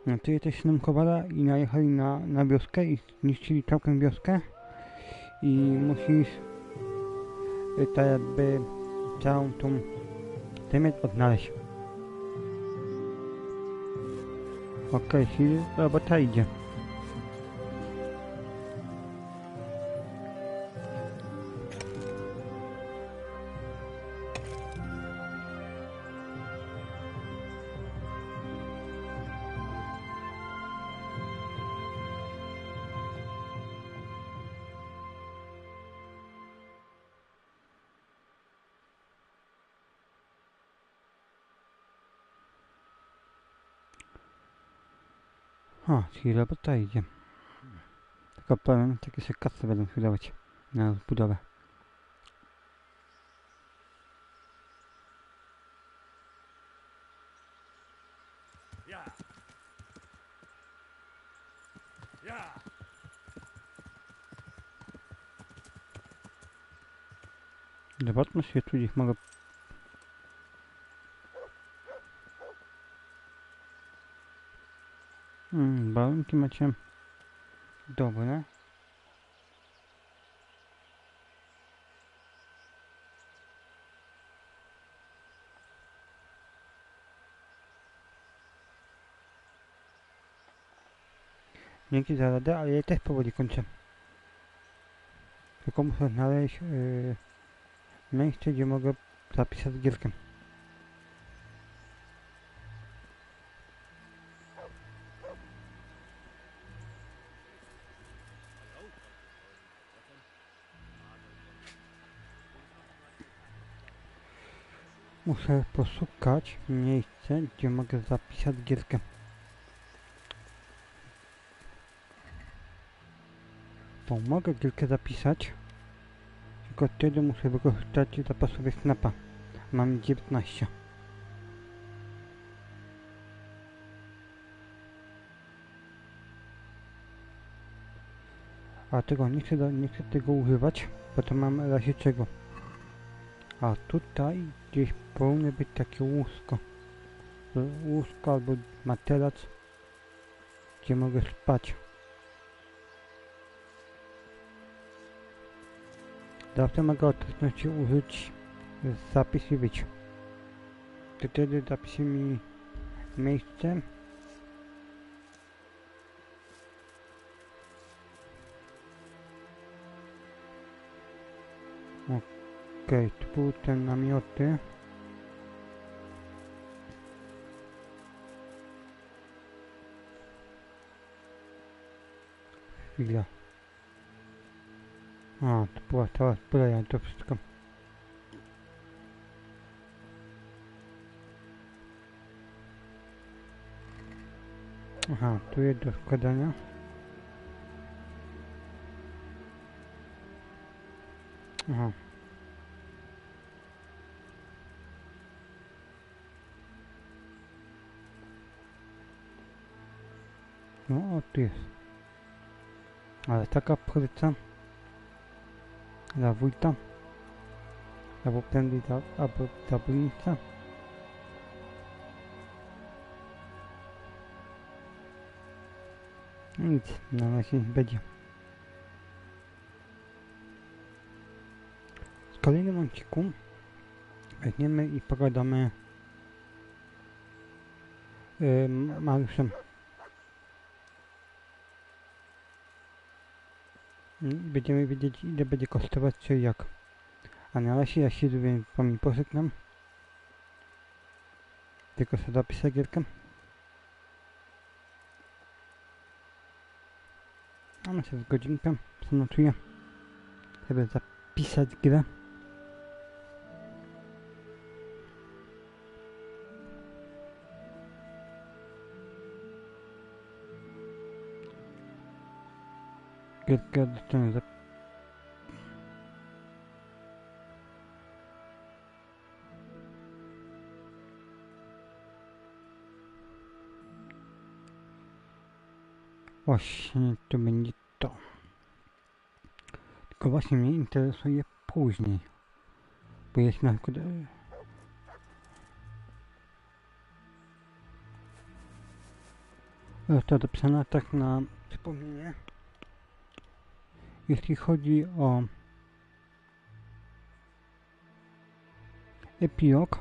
No, ty jesteś synem kowala i najechali na wioskę i zniszczyli całkiem wioskę i musisz tak jakby całą tą temat odnaleźć. Okej, czyli robota idzie. O, czyli robota idzie. Tylko powiem, takie się kasy będą wydawać na budowę. Zobaczmy świetlu, ich mogę. Warunki macie dobre. Dzięki za radę, ale ja też powoli kończę. Tylko muszę znaleźć miejsce, gdzie mogę zapisać gierkę. Muszę poszukać miejsce, gdzie mogę zapisać gierkę. Bo mogę gierkę zapisać, tylko wtedy muszę wykorzystać zapasowy snapa. Mam 19. A tego nie chcę tego używać, bo to mam razie czego. A tutaj gdzieś powinno być takie łóżko. Łóżko albo materac, gdzie mogę spać. Zawsze mogę okoliczności użyć zapis i wyć. Wtedy zapisze mi miejsce. Okej, tu były te namioty. Chwila. A, to była cała zbroja, to wszystko. Aha, tu jest do składania. Aha. No, o, tu jest. Ale taka pryca dla wójta, albo prędzej dla burmistrza. Nic, na razie nie będzie. W kolejnym odcinku weźmiemy i pogadamy Mariuszem. Będziemy wiedzieć, ile będzie kosztować, czy jak. A na razie ja się z wami pożegnam. Tylko sobie zapiszę gierkę. A myślę z godzinkę zanotuję, żeby zapisać grę. Gierkę dostanę za... Właśnie to będzie to. Tylko właśnie mnie interesuje później. Bo jest na przykład... To dopisane tak na przypomnienie. Jeśli chodzi o epilog,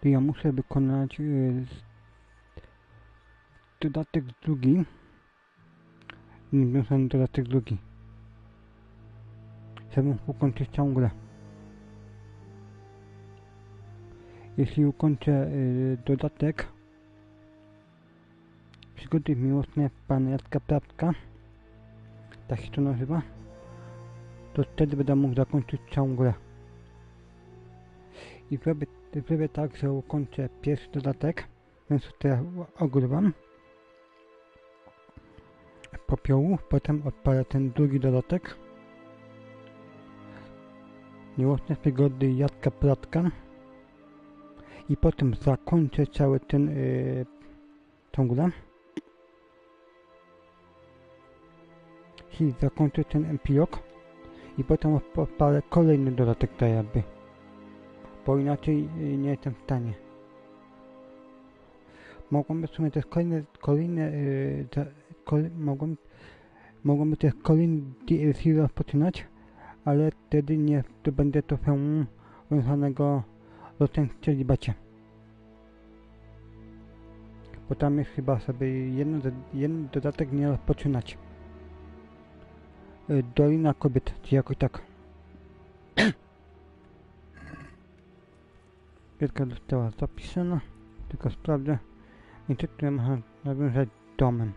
to ja muszę wykonać dodatek drugi. Związany dodatek drugi. Chcę ukończyć całą grę. Jeśli ukończę dodatek Przygody miłosne pana Jacka Prawka, tak się to nazywa, to wtedy będę mógł zakończyć całą grę. I zrobię tak, że ukończę pierwszy dodatek, więc teraz ogrywam popiołów, potem odpalę ten drugi dodatek. Miłosne przygody Jacka Prawka. I potem zakończę cały ten tą grę. Czyli zakończę ten epilog i potem odpalę kolejny dodatek tak jakby. Bo inaczej nie jestem w stanie. Mogłoby w sumie też mogłoby też kolejny DLC rozpoczynać, ale wtedy nie to będzie to filmu związanego do ten celibacie. Bo tam jest chyba sobie jeden dodatek nie rozpoczynać. Dolina Kobiet, czy jakoś tak. Gierka została zapisana, tylko sprawdzę. I tytuł można nawiązać domem.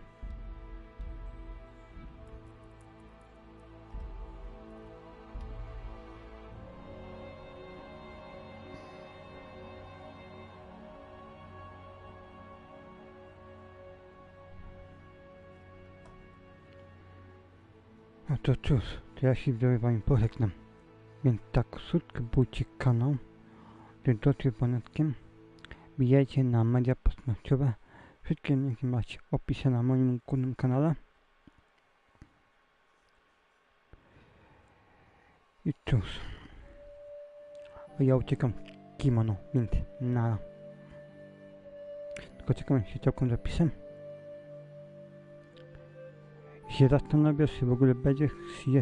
No to cóż, to ja się z wami pożegnam. Więc tak, subskrybujcie kanał, dotyczy ponadkiem. Wbijajcie na media społecznościowe. Wszystkie linki macie w opisie na moim głównym kanale. I do zobaczenia w kolejnym odcinku. Trzymajcie się, cześć. I cóż. Ja uciekam kimono, więc nara. Tylko czekam się całkiem zapisem. I się zastanowię, czy w ogóle będzie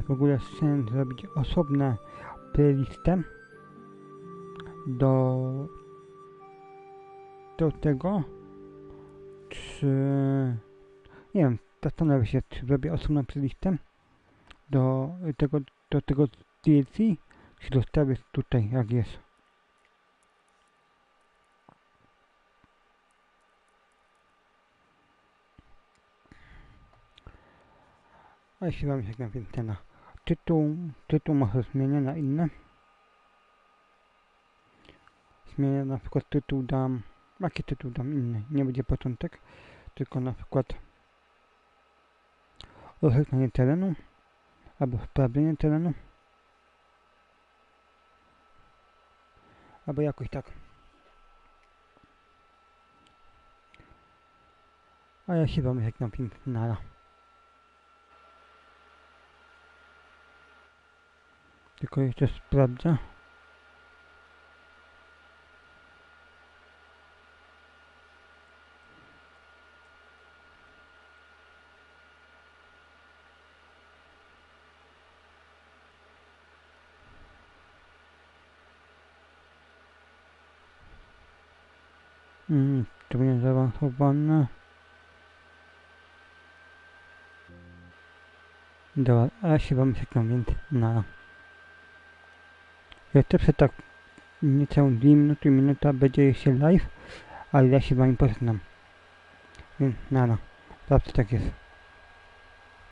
w ogóle sens zrobić osobne playlistę do tego, czy nie wiem, zastanawiam się, czy zrobię osobną playlistę do tego DLC, czy zostawię tutaj jak jest. A jeśli wam się jak więcej na tytuł może zmienię na inne. Zmienię na przykład tytuł dam, jaki tytuł dam inny, nie będzie początek, tylko na przykład rozpoznanie terenu, albo sprawdzenie terenu, albo jakoś tak. A ja się wam jak na film nara. Tylko jeszcze sprawdzę. To będzie zaawansowane. Dobra, a ja się wam czekam, więc na. Jeszcze przed tak niecałą 2 minuty, minuta będzie jeszcze live, ale ja się wam pożegnam. Więc nara, zawsze tak jest.